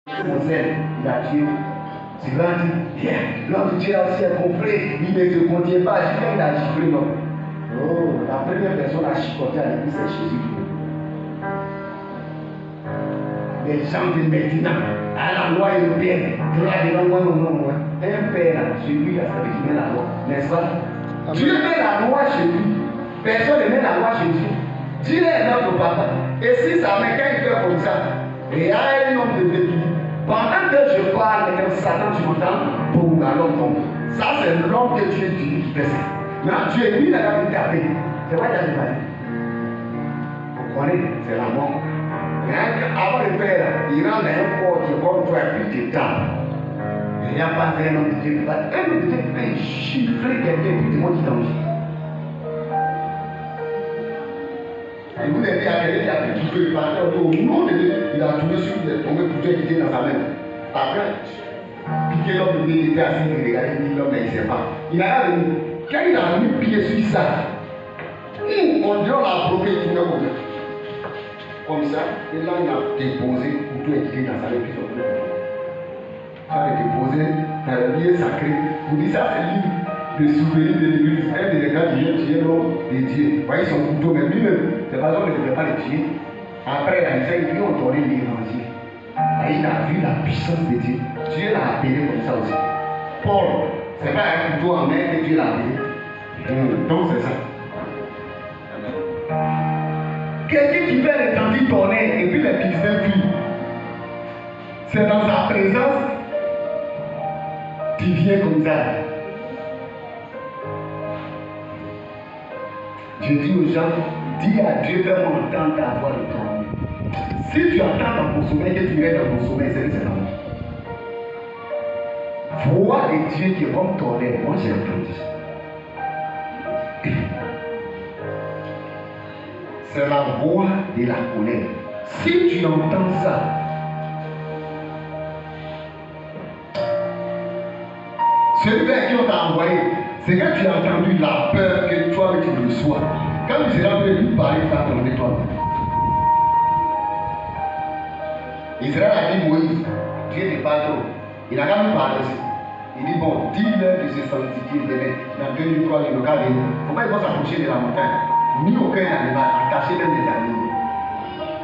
Mon zèle, il a tué. Tu vas dire, l'homme de Dieu a aussi un conflit, il ne se contient pas, il a giflé, non. Oh, la première personne à chicoter à l'église, c'est Jésus. Les gens de maintenant, à la loi européenne, un père, celui qui met la loi, n'est-ce pas? Dieu met la loi chez lui. Personne ne met la loi chez Dieu. Dieu est notre papa. Et si ça met quelqu'un comme ça, il y a un homme de béni. Pendant que je parle, comme Satan, tu m'entends, boum, alors tombe. Ça, c'est l'homme que Dieu dit. Maintenant, Dieu, lui, il a envie de taper. C'est pas qu'il a dit. Vous connaissez, c'est la mort. Avant de faire, il rentre dans un corps qui est comme toi, plus de temps. Il n'y a pas un homme de Dieu qui va. Un homme de Dieu peut chiffrer quelqu'un pour témoigner dans le vie. Et vous avez dit à quelqu'un qui a fait tout le parler au nom de Dieu, il a tombé sur lui, il est tombé pour Dieu qui était dans sa main. Après, piqué l'homme de Dieu, il était assis, il regardait, il dit l'homme, il ne sait pas. Il a venu. Quand il a mis pied sur ça, on dirait on l'a bloqué, il tournait comme ça, et là on a déposé pour tout écrire dans sa main, puis on a déposé dans le lieu sacré. Vous dites ça, c'est le livre de souvenirs de l'église. Un des gars qui vient tuer l'homme de Dieu. Vous voyez son couteau, mais lui-même, c'est pas ça qu'on ne devait pas le tuer. Après, il lui ont donné l'évangile. Et il a vu la puissance de Dieu. Dieu l'a appelé comme ça aussi. Paul, c'est pas un couteau en main que Dieu l'a appelé. Donc c'est ça. Quelqu'un qui fait le tandis tourner et puis les pistons fuient. C'est dans sa présence qu'il vient comme ça. Je dis aux gens, dis à Dieu, fais-moi entendre ta voix de ton. Si tu entends dans ton sommeil, que tu es dans ton sommeil, c'est la voix de Dieu qui est comme tonnerre. Moi j'ai entendu. C'est la voix de la colère. Si tu entends ça, celui vers qui on t'a envoyé, c'est que tu as entendu la peur que toi tu reçois. Quand tu seras prêt lui parler, tu vas tomber toi. Israël a dit Moïse, Dieu n'est pas trop. Il n'a qu'à nous parler aussi. Il dit bon, dis-leur de se sanctifier, dans 2 3 jours, le cas de comment ils vont s'approcher de la montagne. Ni aucun animal, attaché même des animaux.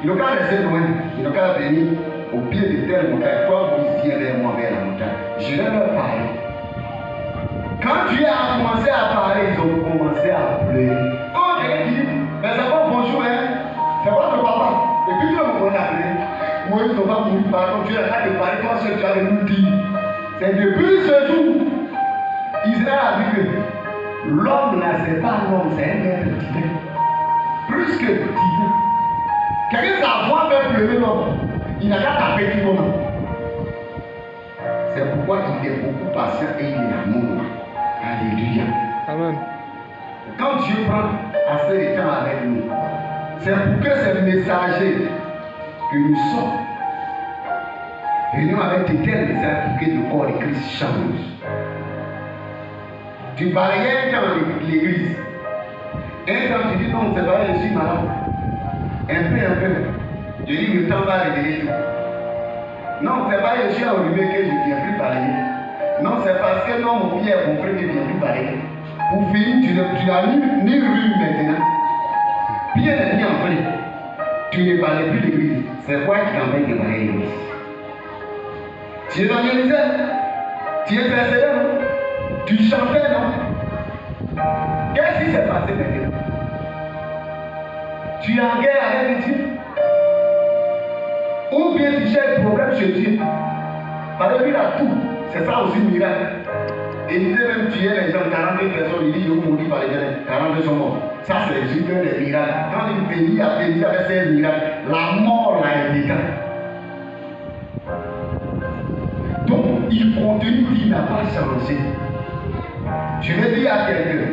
Il n'a qu'à rester loin, il n'a qu'à venir au pied de telle montagne. Toi, vous viens vers moi, vers la montagne. Je vais leur parler. Quand Dieu a commencé à parler, ils ont commencé à pleurer. Oh, quelqu'un dit, mais c'est pas bonjour, hein? C'est pas ton papa. Et puis tu vas me connaître à pleurer. Moi, ils ne sont pas voulu parler. Dieu a de parler, toi seul tu vas nous dire. C'est depuis ce jour, Israël a vu que l'homme là, c'est pas l'homme, c'est un être divin. Plus que divin. Quelqu'un sa voix fait pleurer l'homme. Il n'a qu'à taper tout le monde. C'est pourquoi il est beaucoup patient et il est amour. Alléluia. Amen. Quand Dieu prend assez de temps avec nous, c'est pour que ces messagers que nous sommes venus avec de tels messages pour que le corps de Christ change. Tu balayais dans l'église. Un temps tu dis non, c'est pas je suis malade. Un peu. Je dis le temps va révéler tout. Non, c'est pas je suis enrhumé que je ne viens plus balayer. Non, c'est parce que non, mon pied est compris que je ne viens plus balayer. Pour finir, tu n'as ni rhume maintenant. Pied n'est ni enflé. Tu ne balayes plus l'église. C'est quoi qui t'empêche de balayer l'église? Tu évangélisais, tu intercédais, non? Tu chantais, non? Qu'est-ce qui s'est passé maintenant? Tu es en guerre avec Dieu? Ou bien tu cherches le problème chez Dieu? Parce qu'il a tout. C'est ça aussi le miracle. Et il disait même tuer les gens, 42 personnes, il dit je vous maudis par les gens, 42 sont morts. Ça c'est juste un des miracles. Quand il bénit avec ces miracles, la mort l'a été. Donc il continue, il n'a pas changé. Je vais dire à quelqu'un,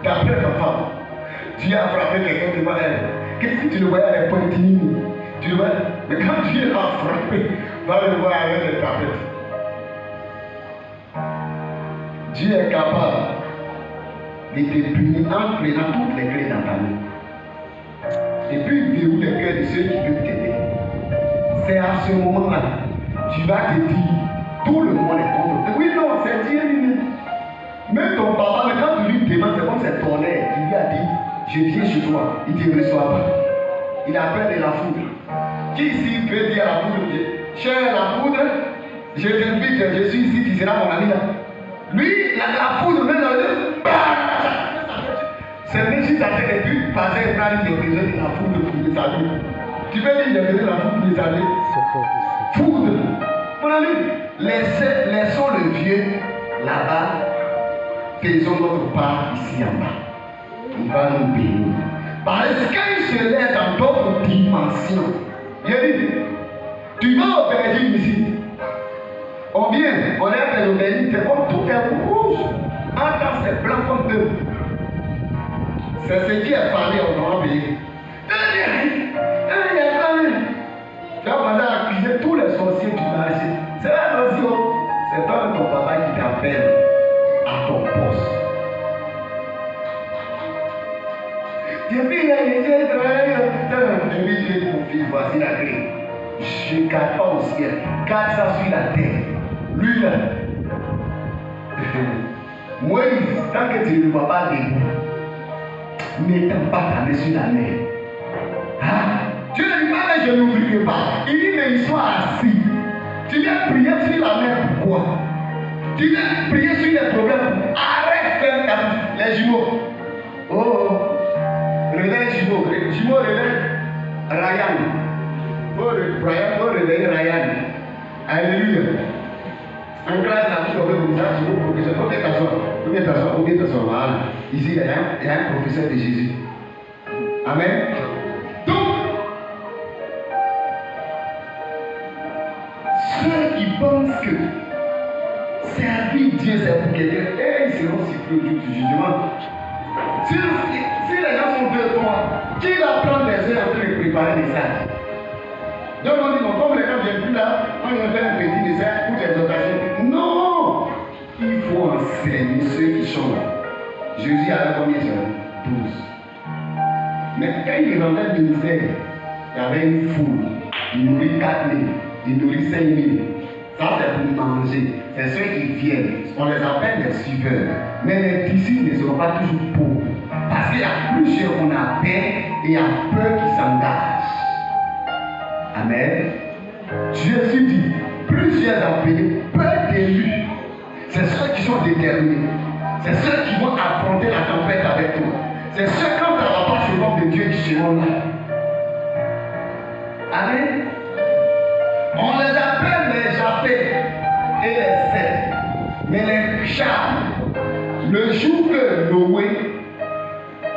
d'après ta femme, Dieu a frappé quelqu'un devant elle. Qu'est-ce que tu le voyais à les pointines? Tu le vois? Mais quand Dieu l'a frappé, va le voir avec les tapettes. Dieu est capable de te punir en prenant toutes les clés dans ta main. Et puis il verrouille les cœurs de ceux qui peuvent t'aider. C'est à ce moment-là tu vas te dire, tout le monde est contre toi. Oui, non, c'est Dieu lui-même. Même ton papa, mais quand tu lui demandes, c'est comme c'est ton air qui lui a dit, je viens chez toi, il ne te reçoit pas. Il a peur de la foudre. Qui ici peut dire à la foudre, cher la foudre, je t'invite, je suis ici, tu seras mon ami là. Lui, la foudre, même dans le deux, c'est même si ça fait des buts, passer un plan, il a besoin de la foudre pour les amis. Tu peux dire, il a besoin de la foudre pour les amis. Foudre. Mon ami, laissons le vieux là-bas, faisons notre part ici en bas. Il va nous bénir. Parce qu'il se lève dans d'autres dimensions. Il dit, tu vas au Belgique ici. On vient, on est au Belgique, c'est comme tout est rouge. Attends, c'est blanc comme deux. C'est ce qui est parlé au grand pays. Tu vas commencer à accuser tous les sorciers du marché. C'est la notion. C'est pas ton papa qui t'appelle à ton poste. Depuis j'ai travaillé. Je lui dis, mon fils, voici la clé. Je ne garde pas au ciel. Garde ça sur la terre. Lui là. Moïse, tant que tu ne vas pas debout, n'étends pas ta main sur la mer. Ah, Dieu ne dit pas, mais je n'oublierai pas. Il dit, mais ils sont assis. Tu viens prier sur la mer, pourquoi? Tu viens prier sur les problèmes. Arrête de faire les jumeaux. Oh, réveille jumeaux. Jumeaux réveille Ryan. Faut réveiller Ryan. Alléluia. En classe, là, vous avez comme ça, je vous professeur. Combien t'asseoir? Voilà. Ici, il y a un professeur de Jésus. Amen. Donc, ceux qui pensent que servir Dieu, c'est pour quelqu'un, ils seront surpris au jour du jugement. Si les gens sont 2 3, qui va prendre des heures en train de préparer les sacs? Donc on dit, non, comme les gens ne viennent plus là, on va faire un petit dessert pour des occasions. Non! Il faut enseigner ceux qui sont là. Jésus avait combien de 12. Mais quand il rendait le ministère, il y avait une foule. Il nourrit 4 000, il nourrit 5 000. Ça, c'est pour manger. C'est ceux qui viennent. On les appelle les suiveurs. Mais les disciples ne seront pas toujours pauvres. Parce qu'il y a plusieurs qu'on appelle et il y a peu qui s'engagent. Amen. Jésus dit, plusieurs appelés, peu d'élus. C'est ceux qui sont déterminés. C'est ceux qui vont affronter la tempête avec toi. C'est ceux quand tu n'auras pas ce nom de Dieu qui seront là. Amen. On les appelle les Japheth et les Seth. Mais les Cham, le jour que Noé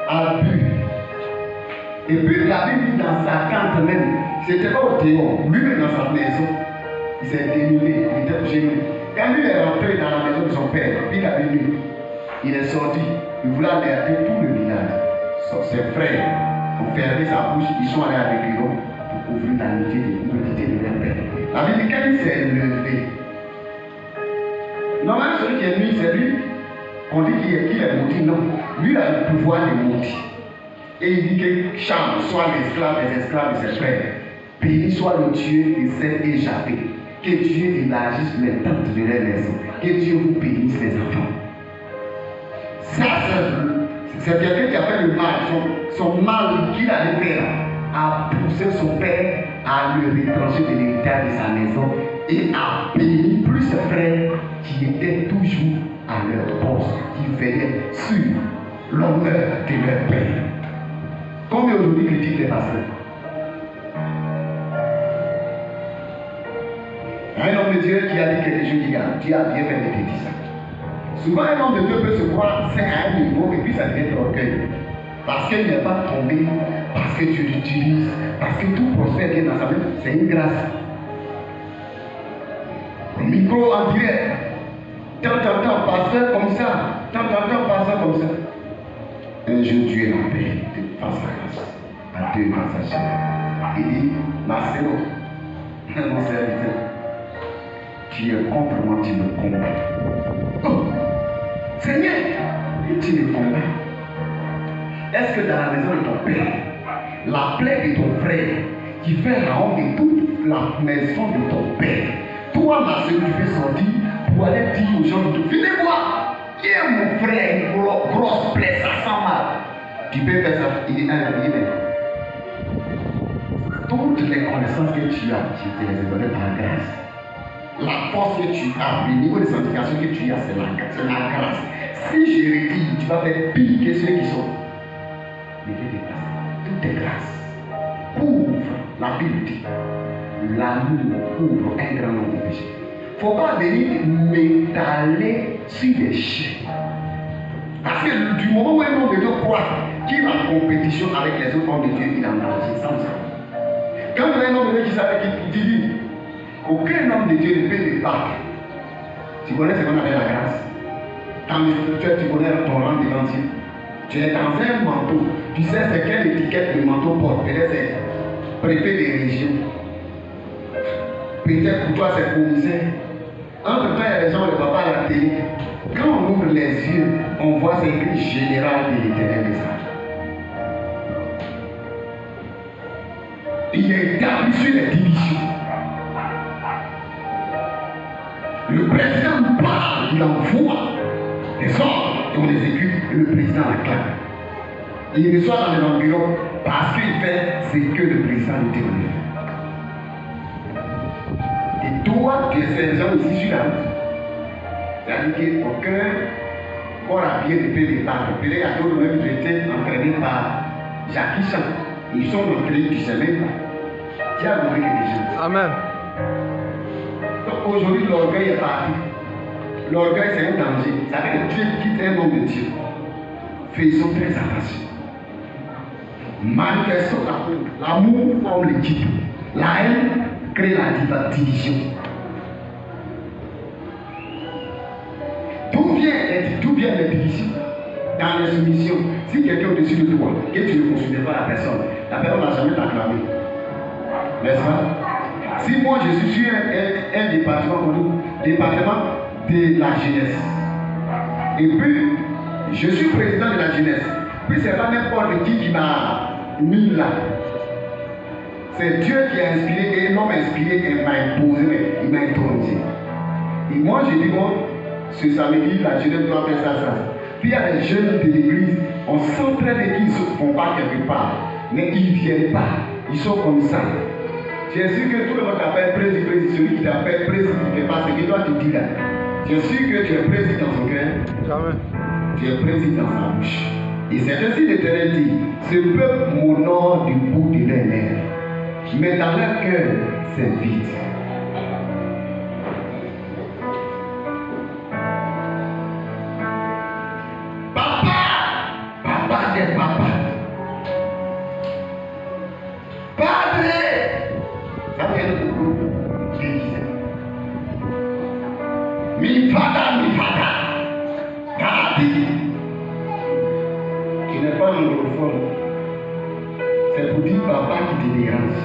a bu, et puis la Bible dit dans sa tente même, c'était pas au dehors, lui-même dans sa maison, il s'est dénudé, il était gêné. Quand lui est rentré dans la maison de son père, puis il a venu, il est sorti, il voulait alerter tout le village. Ses frères ont fermé sa bouche, ils sont allés avec lui pour ouvrir l'amitié de une petite père. La Bible dit quand il s'est levé, normalement celui qui est venu, c'est lui qu'on dit qu'il est maudit, non. Lui a le pouvoir de maudire. Et il dit que Cham soit l'esclave des esclaves de ses frères. Béni soit le Dieu de Seth et Japheth. Que Dieu élargisse les tentes de leur maison. Que Dieu vous bénisse les enfants. Ça, c'est quelqu'un qui a fait le mal. Son mal qu'il allait faire a poussé son père à le retrancher de l'héritage de sa maison et a béni plus ses frères qui étaient toujours à leur poste, qui venaient sur l'honneur de leur père. Combien aujourd'hui critiquent les pasteurs? Un homme de Dieu qui a dit quelque chose, Dieu a bien fait de te dire ça. Souvent, un homme de Dieu peut se croire saint à un niveau et puis ça devient de l'orgueil. Parce qu'il n'est pas tombé, parce que Dieu l'utilise, parce que tout prospère bien dans sa vie. C'est une grâce. Le micro en direct. Tant, pasteur comme ça. Tant, pasteur comme ça. Un jour, Dieu est en paix, face à face, à deux passages. Il dit, Marcelo, mon serviteur, tu es contre moi, tu me combats. Oh, Seigneur, tu me combats. Est-ce que dans la maison de ton père, la plaie de ton frère, qui fait la honte de toute la maison de ton père, Toi, ma soeur, tu fais sortir pour aller dire aux gens, venez voir, il y a mon frère, une grosse plaie, ça sent mal. Tu peux faire ça, il est un billet. Toutes les connaissances que tu as, je te les ai données par grâce. La force que tu as, le niveau de sanctification que tu as, c'est la grâce. Si je retire, tu vas faire pire que ceux qui sont. Mais fais des grâces. Tout est grâce. Couvre, la Bible dit, l'amour couvre un grand nombre de péchés. Il ne faut pas venir m'étaler sur des chaînes. Parce que du moment où un homme de Dieu croit qu'il a compétition avec les autres hommes de Dieu, il en a danger sans ça. Quand il y a un homme de Dieu qui savait qu'il dit, aucun homme de Dieu ne peut te battre. Tu connais ce qu'on appelle la grâce. Dans le spirituel, tu connais ton rang devant Dieu. Tu es dans un manteau. Tu sais c'est quelle étiquette le manteau porte. Peut-être c'est préfet des régions. Peut-être pour toi c'est commissaire. Entre-temps, il y a des gens, on ne les voit pas à la télé. Quand on ouvre les yeux, on voit c'est écrit général de l'Éternel des armées. Il est établi sur les divisions. Le président nous parle, il envoie les ordres et on les exécute et le président acclame. Il reçoit dans les environs parce qu'il fait ce que le président lui dit. Et toi, tu es sergent ici sur la route. C'est-à-dire qu'aucun corps à pied ne peut les battre. Peut-être qu'il y a d'autres même qui étaient entraînés par Jackie Chan. Ils sont entraînés, tu ne sais même pas. Qui a donné quelque chose. Amen. Donc aujourd'hui, l'orgueil est parti. L'orgueil, c'est un danger. Ça veut dire que Dieu quitte un homme de Dieu. Faisons très attention. Manifestons l'amour forme l'équipe. La haine crée la division. D'où viennent les divisions? Dans les soumissions. Si quelqu'un est au-dessus de toi, que tu ne considères pas la personne n'a jamais t'acclamé. N'est-ce pas? Si moi je suis sur un département de la jeunesse, et puis je suis président de la jeunesse, puis c'est pas n'importe qui m'a mis là. C'est Dieu qui a inspiré, et non inspiré, et m'a imposé, il m'a intronisé. Et moi je dis, bon, ce samedi, la jeunesse doit faire ça. Puis il y a des jeunes de l'église, on sent très bien qu'ils ne se font pas quelque part, mais ils ne viennent pas, ils sont comme ça. Tu es sûr que tout le monde t'appelle président, celui qui t'appelle président, qui ne fait pas ce que toi tu dis là. Tu es sûr que tu es président dans son cœur? Jamais. Tu es président dans sa bouche. Et c'est ainsi l'Éternel dit, ce peuple m'honore du bout de leurs lèvres, mais dans leur cœur, c'est vide. Papa des papas. Padre. Ça vient de beaucoup d'églises. Mi fada. Daddy. Tu n'es pas anglophone. C'est pour dire papa qui te dérange.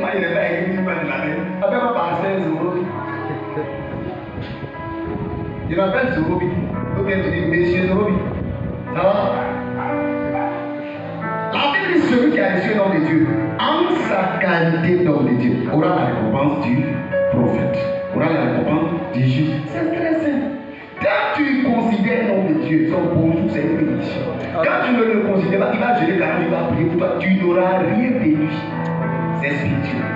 Moi, il n'est pas écrit de la même. Avec ma parcelle, Zorobi. Il m'appelle Zorobi. Ou bien tu dis, monsieur Zorobi. Ça va? La Bible dit celui qui a reçu le nom de Dieu, en sa qualité d'homme de Dieu, aura la récompense du prophète, aura la récompense du juge. C'est très simple. Quand tu considères le nom de Dieu, son bonjour, c'est une bénédiction. Quand tu ne le considères pas, il va gérer quand il va prier pour toi, tu n'auras rien de lui. C'est spirituel.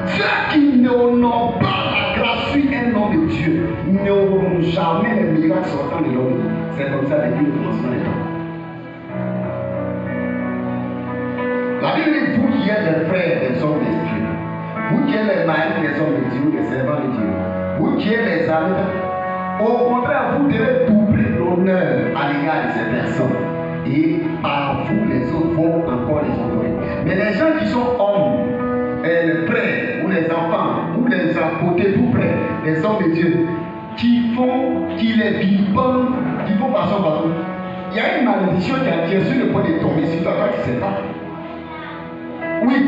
Ceux qui n'honorent pas la grâce sur un nom de Dieu n'auront jamais les miracles sortant de l'homme. C'est comme ça depuis le commencement des temps. La Bible dit, vous qui êtes les frères des hommes de Dieu, vous qui êtes les maris des hommes de Dieu, les servants de Dieu, vous qui êtes les amis, au contraire, vous devez doubler l'honneur à l'égard de ces personnes. Et par vous, les autres vont encore les honorer. Mais les gens qui sont hommes, les frères, ou les enfants, ou les côtés tout près, les hommes de Dieu, qui les vivent, qui font façon. Il y a une malédiction qui est sur le point de tomber sur toi, toi tu ne sais pas. Oui.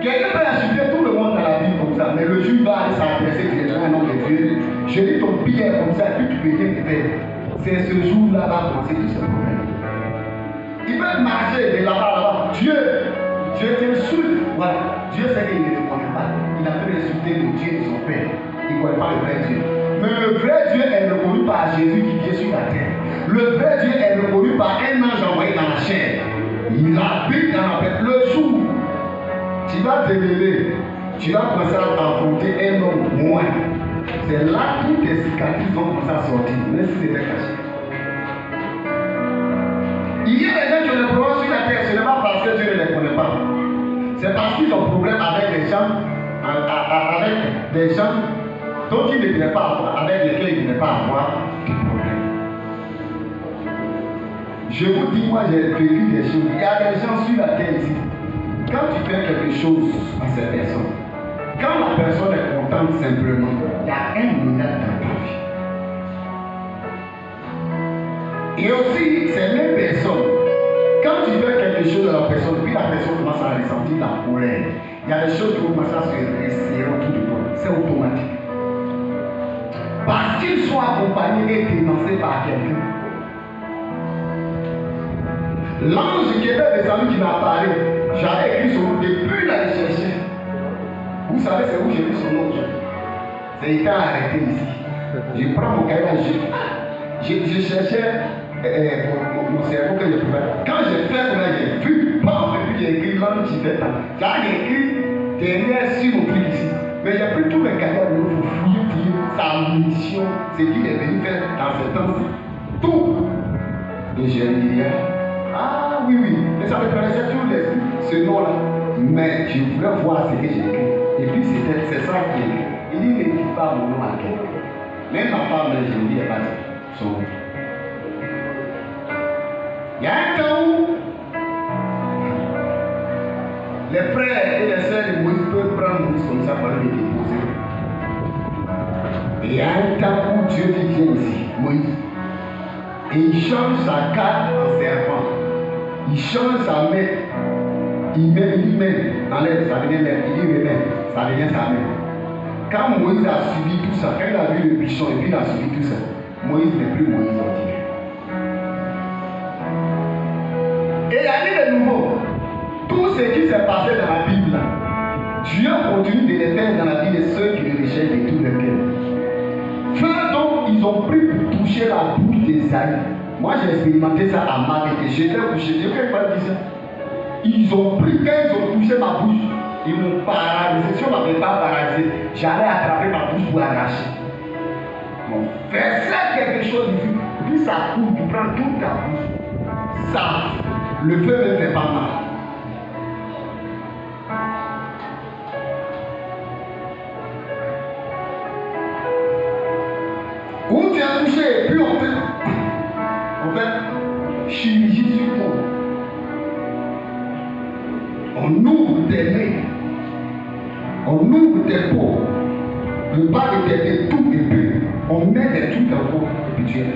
Quelqu'un peut insulter tout le monde dans la vie comme ça, mais le juge va s'adresser directement au nom de Dieu. Je dis ton billet comme ça, et puis tu peux dire que c'est ce jour-là va commencer tout ce problème. Il peut peux marcher de là-bas, là-bas. Dieu t'insulte. Voilà. Dieu sait qu'il ne le connaît pas. Il a fait insulter le Dieu de son père. Il ne connaît pas le vrai Dieu. Mais le vrai Dieu est reconnu par Jésus qui vient sur la terre. Le vrai Dieu est reconnu par un ange envoyé dans la chair. Il habite dans la terre. Le jour, tu vas te lever, tu vas commencer à affronter un homme moins. C'est là que toutes tes cicatrices vont commencer à sortir, même si c'était caché. Il y a des gens qui ont des problèmes sur la terre, ce n'est pas parce que Dieu ne les connaît pas. C'est parce qu'ils ont problème avec des gens, dont ils ne devaient pas avoir, avec lesquels ils ne devaient pas avoir de problème. Je vous dis, moi j'ai vécu des choses. Il y a des gens sur la terre ici. Quand tu fais quelque chose à cette personne, quand la personne est contente simplement, il y a un miracle dans ta vie. Et aussi, ces mêmes personnes, quand tu fais quelque chose à la personne, puis la personne commence à ressentir la colère, il y a des choses qui commencent à se resserrer autour de toi. C'est automatique. Parce qu'ils sont accompagnés et dénoncés par quelqu'un. L'ange qui était descendu qui m'a parlé, j'avais écrit son nom depuis la chercher. Vous savez c'est où j'ai vu son nom aujourd'hui? C'est étant arrêté ici. Je prends mon cahier, je cherchais mon cerveau que je pouvais. Quand j'ai fait cela, j'ai vu, et puis j'ai écrit l'ange qui fait ça. J'ai écrit derrière sur mon truc ici. Mais j'ai pris tous mes cahiers pour fouiller sa mission, ce qu'il est venu faire dans ce temps-ci. Tout. Et j'ai dit, ah oui, mais ça me paraissait toujours l'esprit, ce nom-là. Mais je voulais voir ce que j'ai écrit. Et puis c'est ça qui est écrit. Il dit, ne dis pas mon nom à quelqu'un. Même ma femme, je lui dis, elle va dire son nom. Il y a un temps où les frères et les sœurs de Moïse peuvent prendre Moïse comme ça pour le déposer. Et il y a un temps où Dieu dit, viens ici, Moïse. Et il change sa carte en serpent. Il change sa main. Il enlève, ça devient main. Il dit remet, ça devient sa main. Quand Moïse a subi tout ça, quand il a vu le bichon et puis il a subi tout ça, Moïse n'est plus Moïse ordinaire. Et il y a eu de nouveau. Tout ce qui s'est passé dans la Bible, Dieu continue de les faire dans la vie de ceux qui le recherchent de tout le cœur. Frère, donc, ils ont pris pour toucher la bouche d'Ésaïe. Moi, j'ai expérimenté ça à Marrakech. J'étais couché. Je ne sais pas dire ça. Ils ont pris, quand ils ont touché ma bouche, ils m'ont paralysé. Si on ne m'avait pas paralysé, j'allais attraper ma bouche pour arracher. On faisait quelque chose ici. Puis ça coule, tu prends toute ta bouche. Ça, le feu ne fait pas mal. Où tu as touché, et puis on fait chirurgie sur toi. On ouvre tes nez, on ouvre tes peaux, le bas de tes nez, tout et puis on met des trucs dans le corps et puis tu es.